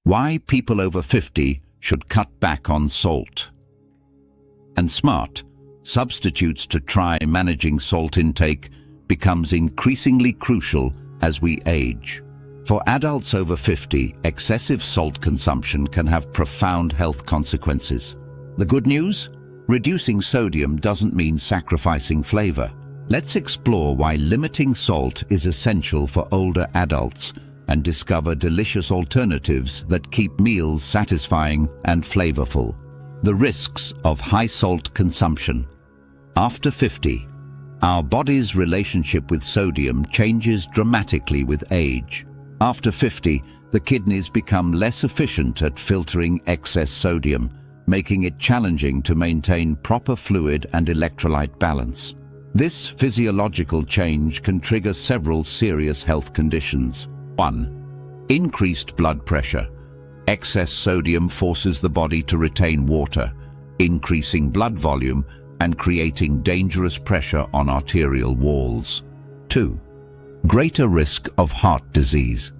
Why people over 50 should cut back on salt. And smart substitutes to try managing salt intake becomes increasingly crucial as we age. For adults over 50, excessive salt consumption can have profound health consequences. The good news? Reducing sodium doesn't mean sacrificing flavor. Let's explore why limiting salt is essential for older adults and discover delicious alternatives that keep meals satisfying and flavorful. The risks of high salt consumption. After 50, our body's relationship with sodium changes dramatically with age. After 50, the kidneys become less efficient at filtering excess sodium, making it challenging to maintain proper fluid and electrolyte balance. This physiological change can trigger several serious health conditions. 1. Increased blood pressure. Excess sodium forces the body to retain water, increasing blood volume and creating dangerous pressure on arterial walls. 2. Greater risk of heart disease.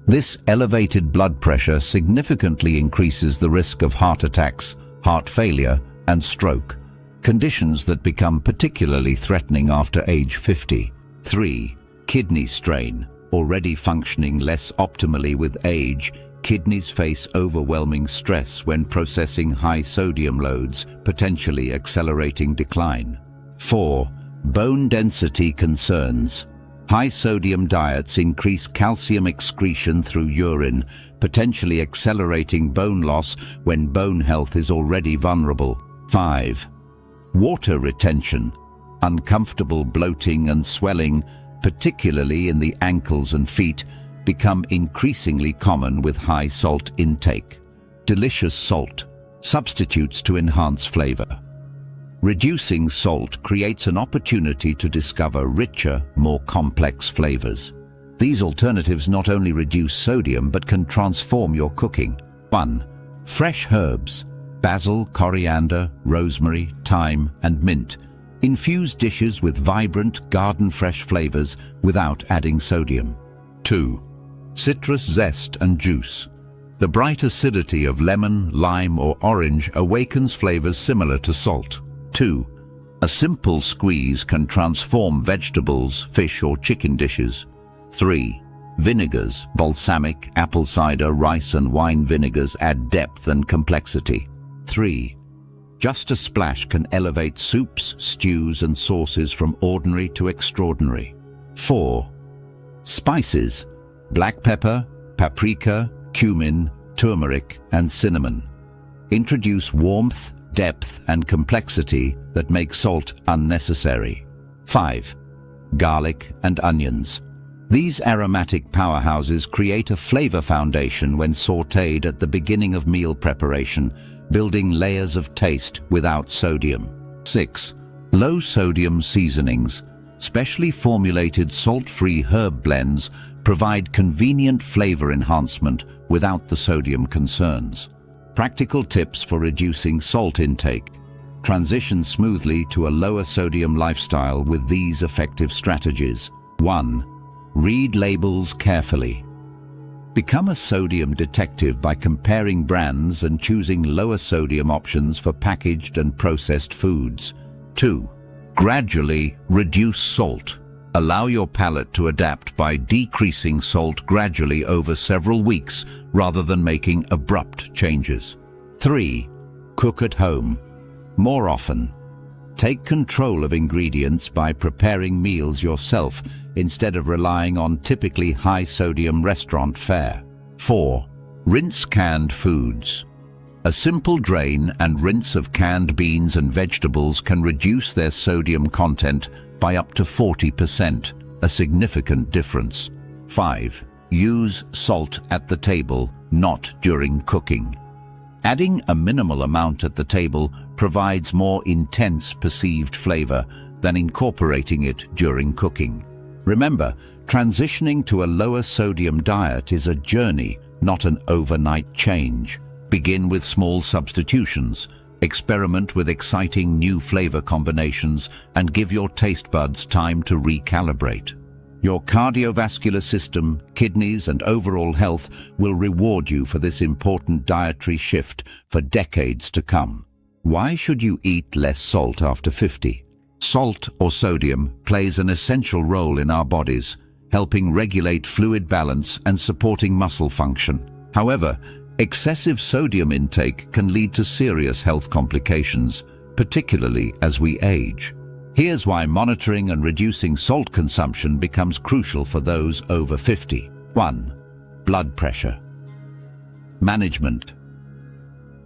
This elevated blood pressure significantly increases the risk of heart attacks, heart failure, and stroke, conditions that become particularly threatening after age 50. 3. Kidney strain. Already functioning less optimally with age, kidneys face overwhelming stress when processing high sodium loads, potentially accelerating decline. 4. Bone density concerns. High sodium diets increase calcium excretion through urine, potentially accelerating bone loss when bone health is already vulnerable. 5. Water retention. Uncomfortable bloating and swelling, particularly in the ankles and feet, become increasingly common with high salt intake. Delicious salt. Substitutes to enhance flavor. Reducing salt creates an opportunity to discover richer, more complex flavors. These alternatives not only reduce sodium but can transform your cooking. 1. Fresh herbs. Basil, coriander, rosemary, thyme, and mint. Infuse dishes with vibrant, garden-fresh flavors without adding sodium. 2. Citrus zest and juice. The bright acidity of lemon, lime, or orange awakens flavors similar to salt. 2. A simple squeeze can transform vegetables, fish, or chicken dishes. 3. Vinegars. Balsamic, apple cider, rice, and wine vinegars add depth and complexity. 3. Just a splash can elevate soups, stews, and sauces from ordinary to extraordinary. 4. Spices. Black pepper, paprika, cumin, turmeric, and cinnamon. Introduce warmth, depth, and complexity that make salt unnecessary. 5. Garlic and onions. These aromatic powerhouses create a flavor foundation when sautéed at the beginning of meal preparation, building layers of taste without sodium. 6. Low-sodium seasonings. Specially formulated salt-free herb blends provide convenient flavor enhancement without the sodium concerns. Practical tips for reducing salt intake. Transition smoothly to a lower sodium lifestyle with these effective strategies. 1. Read labels carefully. Become a sodium detective by comparing brands and choosing lower sodium options for packaged and processed foods. 2. Gradually reduce salt. Allow your palate to adapt by decreasing salt gradually over several weeks rather than making abrupt changes. 3. Cook at home. More often. Take control of ingredients by preparing meals yourself instead of relying on typically high-sodium restaurant fare. 4. Rinse canned foods. A simple drain and rinse of canned beans and vegetables can reduce their sodium content by up to 40%, a significant difference. 5. Use salt at the table, not during cooking. Adding a minimal amount at the table provides more intense perceived flavor than incorporating it during cooking. Remember, transitioning to a lower sodium diet is a journey, not an overnight change. Begin with small substitutions, experiment with exciting new flavor combinations, and give your taste buds time to recalibrate. Your cardiovascular system, kidneys, and overall health will reward you for this important dietary shift for decades to come. Why should you eat less salt after 50? Salt, or sodium, plays an essential role in our bodies, helping regulate fluid balance and supporting muscle function. However, excessive sodium intake can lead to serious health complications, particularly as we age. Here's why monitoring and reducing salt consumption becomes crucial for those over 50. 1. Blood pressure. Management.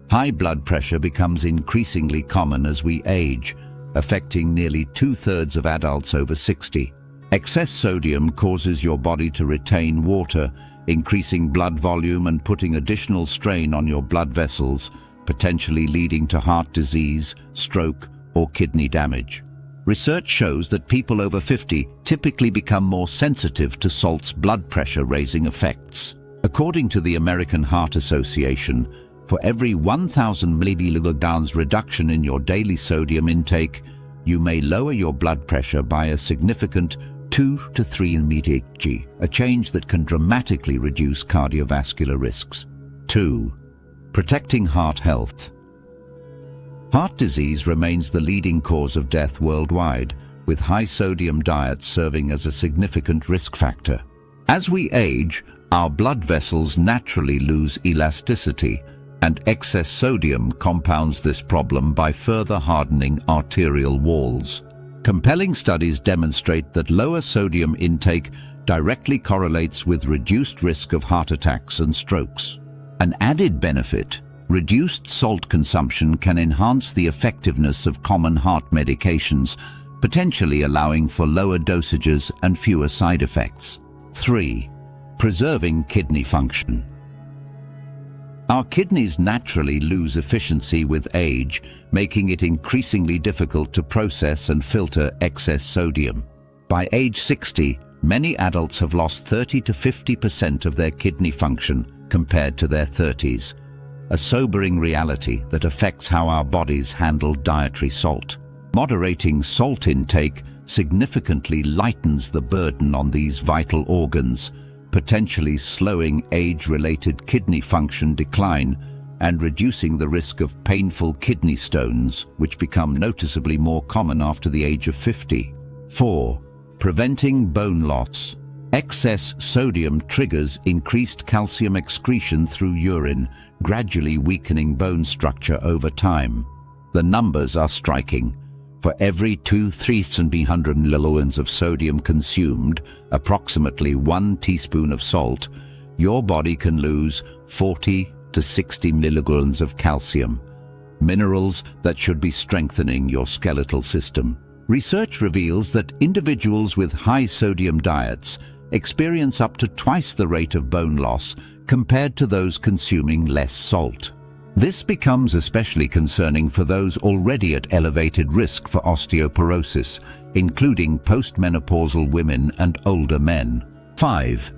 High blood pressure becomes increasingly common as we age, affecting nearly 2/3 of adults over 60. Excess sodium causes your body to retain water, increasing blood volume and putting additional strain on your blood vessels, potentially leading to heart disease, stroke, or kidney damage. Research shows that people over 50 typically become more sensitive to salt's blood pressure-raising effects. According to the American Heart Association, for every 1,000 mg reduction in your daily sodium intake, you may lower your blood pressure by a significant 2 to 3 mg, a change that can dramatically reduce cardiovascular risks. 2. Protecting heart health. Heart disease remains the leading cause of death worldwide, with high-sodium diets serving as a significant risk factor. As we age, our blood vessels naturally lose elasticity, and excess sodium compounds this problem by further hardening arterial walls. Compelling studies demonstrate that lower sodium intake directly correlates with reduced risk of heart attacks and strokes. An added benefit: reduced salt consumption can enhance the effectiveness of common heart medications, potentially allowing for lower dosages and fewer side effects. 3. Preserving kidney function. Our kidneys naturally lose efficiency with age, making it increasingly difficult to process and filter excess sodium. By age 60, many adults have lost 30 to 50% of their kidney function compared to their 30s. A sobering reality that affects how our bodies handle dietary salt. Moderating salt intake significantly lightens the burden on these vital organs, potentially slowing age-related kidney function decline and reducing the risk of painful kidney stones, which become noticeably more common after the age of 50. 4. Preventing bone loss. Excess sodium triggers increased calcium excretion through urine, gradually weakening bone structure over time. The numbers are striking. For every 200 milliliters of sodium consumed, approximately 1 teaspoon of salt, your body can lose 40 to 60 milligrams of calcium, minerals that should be strengthening your skeletal system. Research reveals that individuals with high sodium diets experience up to twice the rate of bone loss compared to those consuming less salt. This becomes especially concerning for those already at elevated risk for osteoporosis, including postmenopausal women and older men. 5.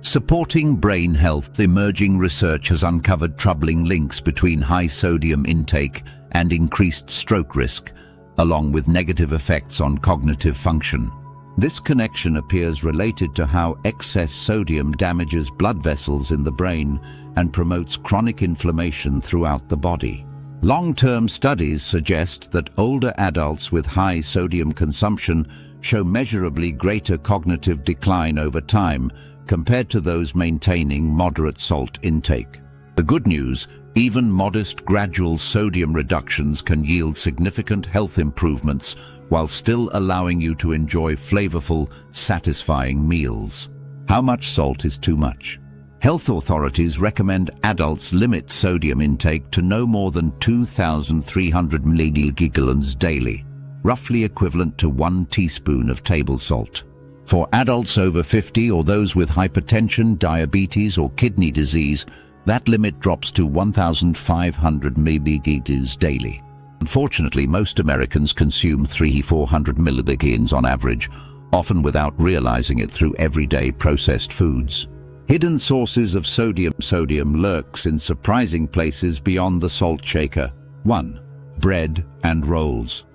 Supporting brain health. Emerging research has uncovered troubling links between high sodium intake and increased stroke risk, along with negative effects on cognitive function. This connection appears related to how excess sodium damages blood vessels in the brain and promotes chronic inflammation throughout the body. Long-term studies suggest that older adults with high sodium consumption show measurably greater cognitive decline over time compared to those maintaining moderate salt intake. The good news: even modest gradual sodium reductions can yield significant health improvements while still allowing you to enjoy flavorful, satisfying meals. How much salt is too much? Health authorities recommend adults limit sodium intake to no more than 2,300 mg daily, roughly equivalent to 1 teaspoon of table salt. For adults over 50 or those with hypertension, diabetes, or kidney disease, that limit drops to 1,500 mg daily. Unfortunately, most Americans consume 300-400 mg on average, often without realizing it through everyday processed foods. Hidden sources of sodium. Sodium lurks in surprising places beyond the salt shaker. 1. Bread and rolls.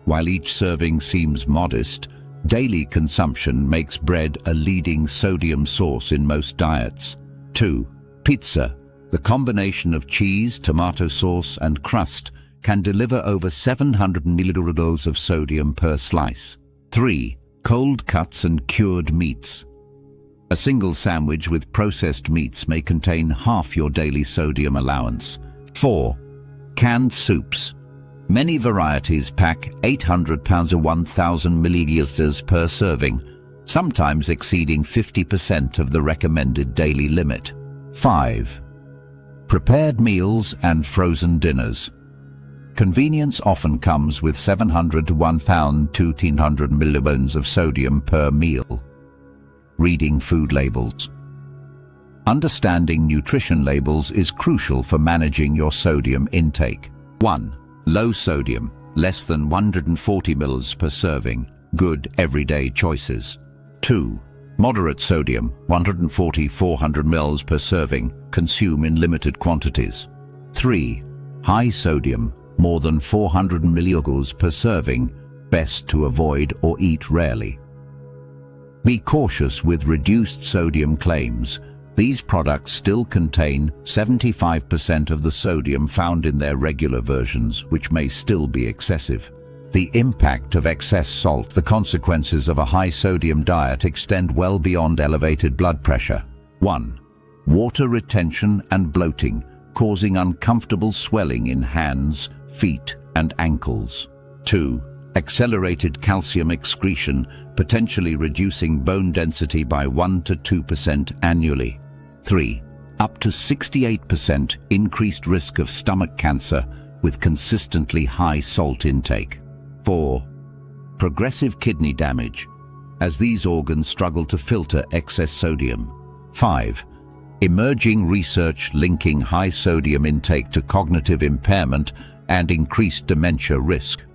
While each serving seems modest, Daily consumption makes bread a leading sodium source in most diets. 2. Pizza. The combination of cheese, tomato sauce, and crust can deliver over 700 milliliters of sodium per slice. 3. Cold cuts and cured meats. A single sandwich with processed meats may contain half your daily sodium allowance. 4. Canned soups. Many varieties pack 800 pounds or 1,000 milliliters per serving, sometimes exceeding 50% of the recommended daily limit. 5. Prepared meals and frozen dinners. Convenience often comes with 700 to 1,200 milligrams of sodium per meal. Reading food labels. Understanding nutrition labels is crucial for managing your sodium intake. 1. Low sodium, less than 140 mL per serving, good everyday choices. 2. Moderate sodium, 140-400 mL per serving, consume in limited quantities. 3. High sodium, more than 400 mg per serving, best to avoid or eat rarely. Be cautious with reduced sodium claims. These products still contain 75% of the sodium found in their regular versions, which may still be excessive. The impact of excess salt, the consequences of a high-sodium diet extend well beyond elevated blood pressure. 1. Water retention and bloating, causing uncomfortable swelling in hands, feet, and ankles. 2. Accelerated calcium excretion, potentially reducing bone density by 1 to 2% annually. 3. Up to 68% increased risk of stomach cancer with consistently high salt intake. 4. Progressive kidney damage, as these organs struggle to filter excess sodium. 5. Emerging research linking high sodium intake to cognitive impairment and increased dementia risk.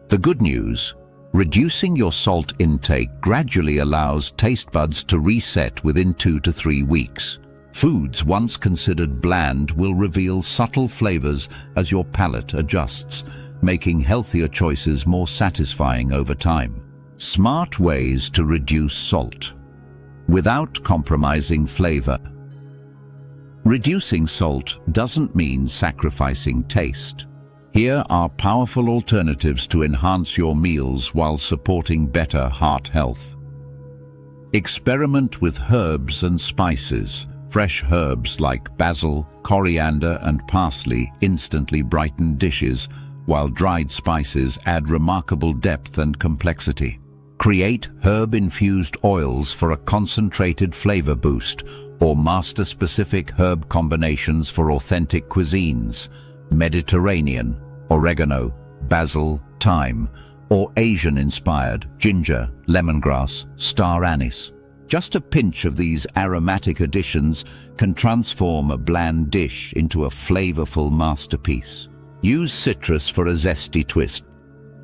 The good news: reducing your salt intake gradually allows taste buds to reset within 2 to 3 weeks. Foods once considered bland will reveal subtle flavors as your palate adjusts, making healthier choices more satisfying over time. Smart ways to reduce salt without compromising flavor. Reducing salt doesn't mean sacrificing taste. Here are powerful alternatives to enhance your meals while supporting better heart health. Experiment with herbs and spices. Fresh herbs like basil, coriander, and parsley instantly brighten dishes, while dried spices add remarkable depth and complexity. Create herb-infused oils for a concentrated flavor boost, or master-specific herb combinations for authentic cuisines: Mediterranean, oregano, basil, thyme, or Asian-inspired ginger, lemongrass, star anise. Just a pinch of these aromatic additions can transform a bland dish into a flavorful masterpiece. Use citrus for a zesty twist.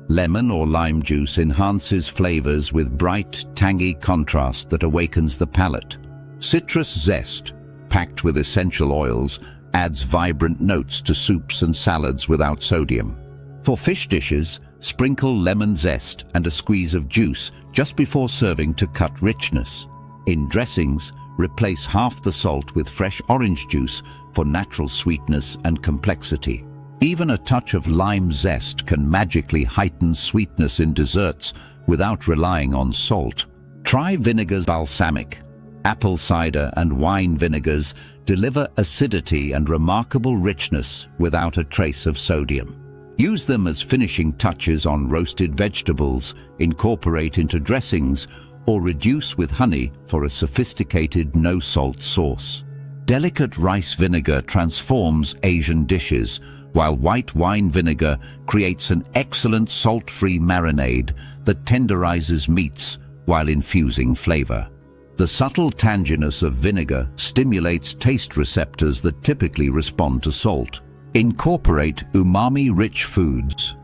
Lemon or lime juice enhances flavors with bright, tangy contrast that awakens the palate. Citrus zest, packed with essential oils, adds vibrant notes to soups and salads without sodium. For fish dishes, sprinkle lemon zest and a squeeze of juice just before serving to cut richness. In dressings, replace half the salt with fresh orange juice for natural sweetness and complexity. Even a touch of lime zest can magically heighten sweetness in desserts without relying on salt. Try vinegars. Balsamic, apple cider, and wine vinegars deliver acidity and remarkable richness without a trace of sodium. Use them as finishing touches on roasted vegetables, incorporate into dressings, or reduce with honey for a sophisticated no-salt sauce. Delicate rice vinegar transforms Asian dishes, while white wine vinegar creates an excellent salt-free marinade that tenderizes meats while infusing flavor. The subtle tanginess of vinegar stimulates taste receptors that typically respond to salt. Incorporate umami-rich foods.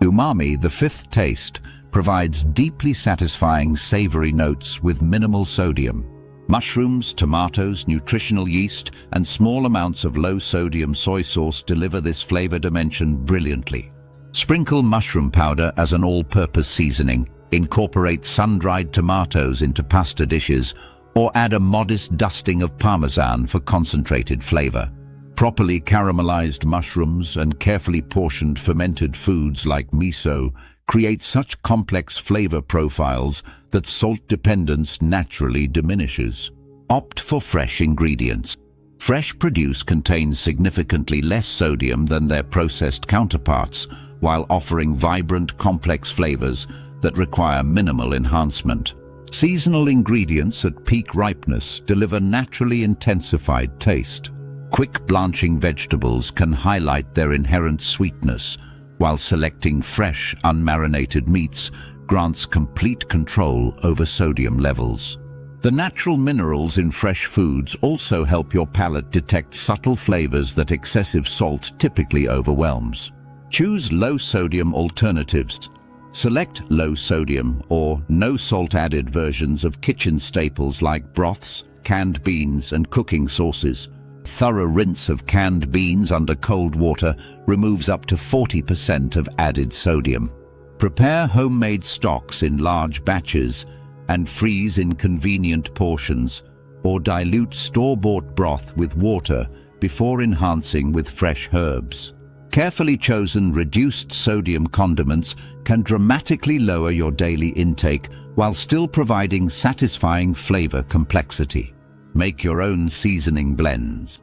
Umami, the fifth taste, provides deeply satisfying savory notes with minimal sodium. Mushrooms, tomatoes, nutritional yeast, and small amounts of low-sodium soy sauce deliver this flavor dimension brilliantly. Sprinkle mushroom powder as an all-purpose seasoning, Incorporate sun-dried tomatoes into pasta dishes, or add a modest dusting of Parmesan for concentrated flavor. Properly caramelized mushrooms and carefully portioned fermented foods like miso create such complex flavor profiles that salt dependence naturally diminishes. Opt for fresh ingredients. Fresh produce contains significantly less sodium than their processed counterparts, while offering vibrant, complex flavors that require minimal enhancement. Seasonal ingredients at peak ripeness deliver naturally intensified taste. Quick blanching vegetables can highlight their inherent sweetness, while selecting fresh, unmarinated meats grants complete control over sodium levels. The natural minerals in fresh foods also help your palate detect subtle flavors that excessive salt typically overwhelms. Choose low-sodium alternatives. Select low-sodium or no-salt-added versions of kitchen staples like broths, canned beans, and cooking sauces. Thorough rinse of canned beans under cold water removes up to 40% of added sodium. Prepare homemade stocks in large batches and freeze in convenient portions, or dilute store-bought broth with water before enhancing with fresh herbs. Carefully chosen reduced sodium condiments can dramatically lower your daily intake while still providing satisfying flavor complexity. Make your own seasoning blends.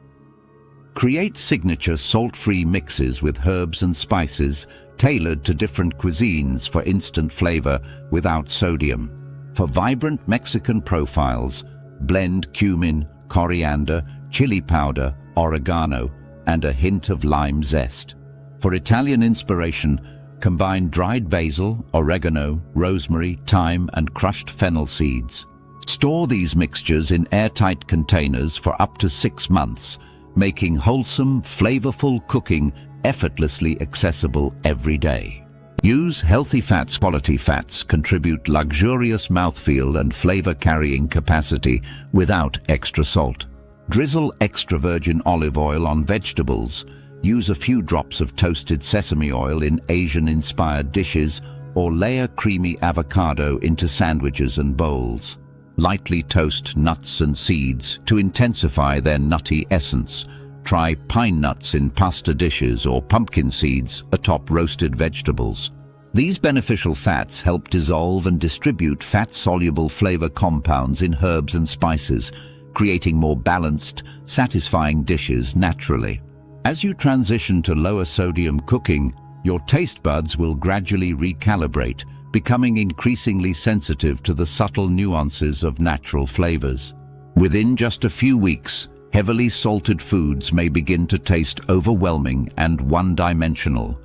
Create signature salt-free mixes with herbs and spices tailored to different cuisines for instant flavor without sodium. For vibrant Mexican profiles, blend cumin, coriander, chili powder, oregano, and a hint of lime zest. For Italian inspiration, combine dried basil, oregano, rosemary, thyme, and crushed fennel seeds. Store these mixtures in airtight containers for up to 6 months, making wholesome, flavorful cooking effortlessly accessible every day. Use healthy fats. Quality fats contribute luxurious mouthfeel and flavor-carrying capacity without extra salt. Drizzle extra virgin olive oil on vegetables. Use a few drops of toasted sesame oil in Asian-inspired dishes, or layer creamy avocado into sandwiches and bowls. Lightly toast nuts and seeds to intensify their nutty essence. Try pine nuts in pasta dishes or pumpkin seeds atop roasted vegetables. These beneficial fats help dissolve and distribute fat-soluble flavor compounds in herbs and spices, creating more balanced, satisfying dishes naturally. As you transition to lower sodium cooking, your taste buds will gradually recalibrate, becoming increasingly sensitive to the subtle nuances of natural flavors. Within just a few weeks, heavily salted foods may begin to taste overwhelming and one-dimensional,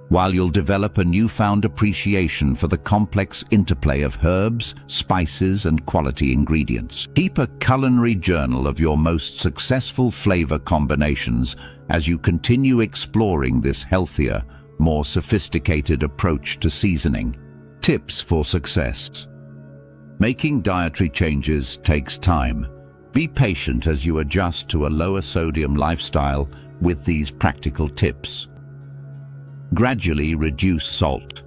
while you'll develop a newfound appreciation for the complex interplay of herbs, spices, and quality ingredients. Keep a culinary journal of your most successful flavor combinations as you continue exploring this healthier, more sophisticated approach to seasoning. Tips for success. Making dietary changes takes time. Be patient as you adjust to a lower sodium lifestyle with these practical tips. Gradually reduce salt.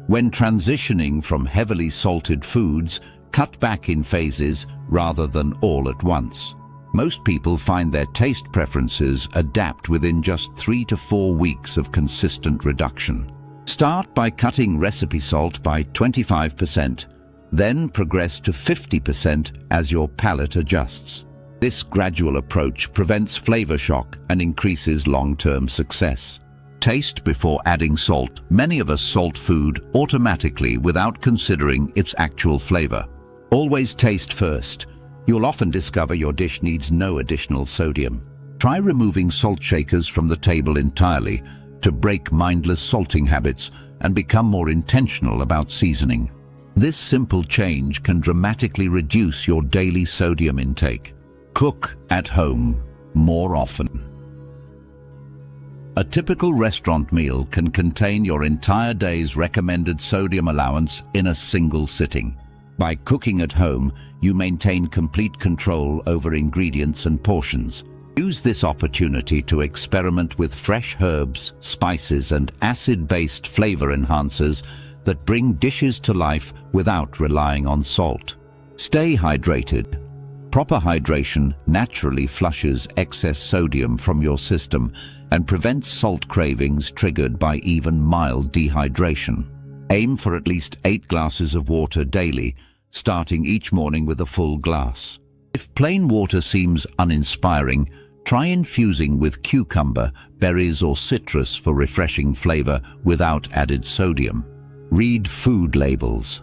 When transitioning from heavily salted foods, cut back in phases rather than all at once. Most people find their taste preferences adapt within just 3 to 4 weeks of consistent reduction. Start by cutting recipe salt by 25%, then progress to 50% as your palate adjusts. This gradual approach prevents flavor shock and increases long-term success. Taste before adding salt. Many of us salt food automatically without considering its actual flavor. Always taste first. You'll often discover your dish needs no additional sodium. Try removing salt shakers from the table entirely to break mindless salting habits and become more intentional about seasoning. This simple change can dramatically reduce your daily sodium intake. Cook at home more often. A typical restaurant meal can contain your entire day's recommended sodium allowance in a single sitting. By cooking at home, you maintain complete control over ingredients and portions. Use this opportunity to experiment with fresh herbs, spices, and acid-based flavor enhancers that bring dishes to life without relying on salt. Stay hydrated. Proper hydration naturally flushes excess sodium from your system and prevents salt cravings triggered by even mild dehydration. Aim for at least 8 glasses of water daily, starting each morning with a full glass. If plain water seems uninspiring, try infusing with cucumber, berries or citrus for refreshing flavor without added sodium. Read food labels.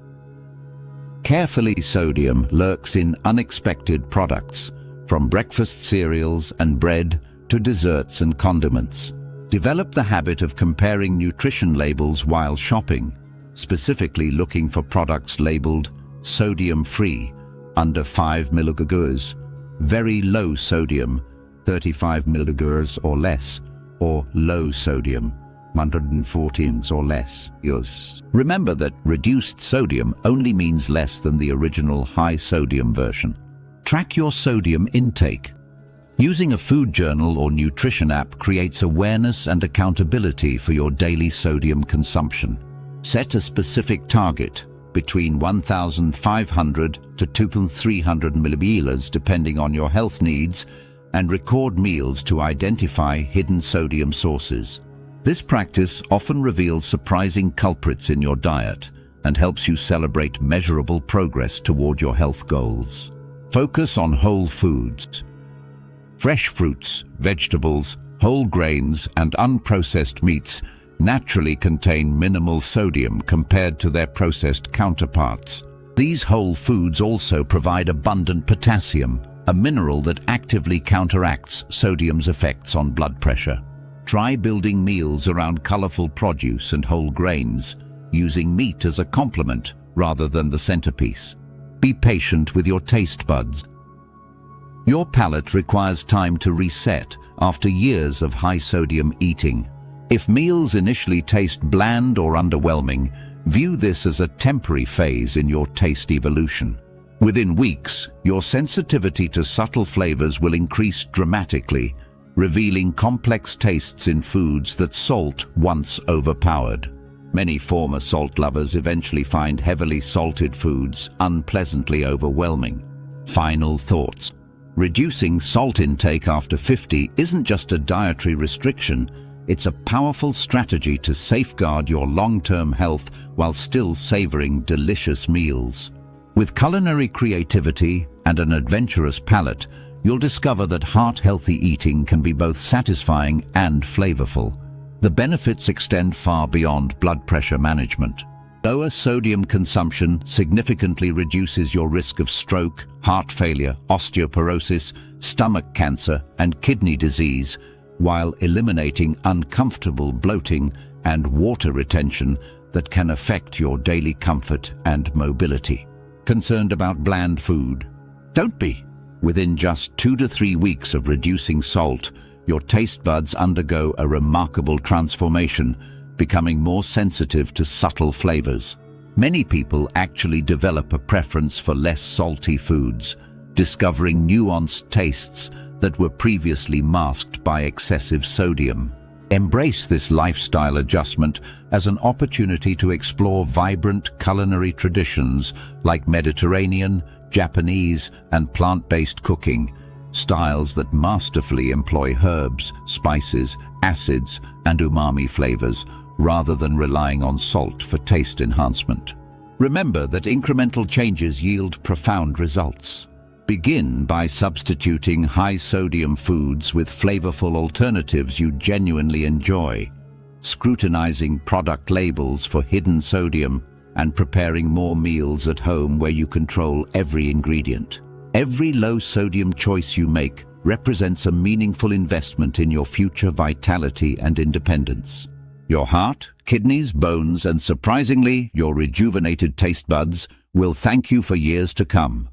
Carefully, sodium lurks in unexpected products, from breakfast cereals and bread to desserts and condiments. Develop the habit of comparing nutrition labels while shopping, specifically looking for products labeled sodium-free, under 5 mg, very low sodium, 35 mg or less, or low sodium, 114 or less. Remember that reduced sodium only means less than the original high sodium version. Track your sodium intake. Using a food journal or nutrition app creates awareness and accountability for your daily sodium consumption. Set a specific target, between 1,500 to 2,300 milliliters depending on your health needs, and record meals to identify hidden sodium sources. This practice often reveals surprising culprits in your diet and helps you celebrate measurable progress toward your health goals. Focus on whole foods. Fresh fruits, vegetables, whole grains, and unprocessed meats naturally contain minimal sodium compared to their processed counterparts. These whole foods also provide abundant potassium, a mineral that actively counteracts sodium's effects on blood pressure. Try building meals around colorful produce and whole grains, using meat as a complement rather than the centerpiece. Be patient with your taste buds. Your palate requires time to reset after years of high sodium eating. If meals initially taste bland or underwhelming, view this as a temporary phase in your taste evolution. Within weeks, your sensitivity to subtle flavors will increase dramatically, revealing complex tastes in foods that salt once overpowered. Many former salt lovers eventually find heavily salted foods unpleasantly overwhelming. Final thoughts. Reducing salt intake after 50 isn't just a dietary restriction, it's a powerful strategy to safeguard your long-term health while still savoring delicious meals. With culinary creativity and an adventurous palate, you'll discover that heart-healthy eating can be both satisfying and flavorful. The benefits extend far beyond blood pressure management. Lower sodium consumption significantly reduces your risk of stroke, heart failure, osteoporosis, stomach cancer, and kidney disease, while eliminating uncomfortable bloating and water retention that can affect your daily comfort and mobility. Concerned about bland food? Don't be. Within just 2 to 3 weeks of reducing salt, your taste buds undergo a remarkable transformation, becoming more sensitive to subtle flavors. Many people actually develop a preference for less salty foods, discovering nuanced tastes that were previously masked by excessive sodium. Embrace this lifestyle adjustment as an opportunity to explore vibrant culinary traditions like Mediterranean, Japanese, and plant-based cooking, styles that masterfully employ herbs, spices, acids, and umami flavors, rather than relying on salt for taste enhancement. Remember that incremental changes yield profound results. Begin by substituting high-sodium foods with flavorful alternatives you genuinely enjoy, scrutinizing product labels for hidden sodium, and preparing more meals at home where you control every ingredient. Every low-sodium choice you make represents a meaningful investment in your future vitality and independence. Your heart, kidneys, bones, and surprisingly, your rejuvenated taste buds will thank you for years to come.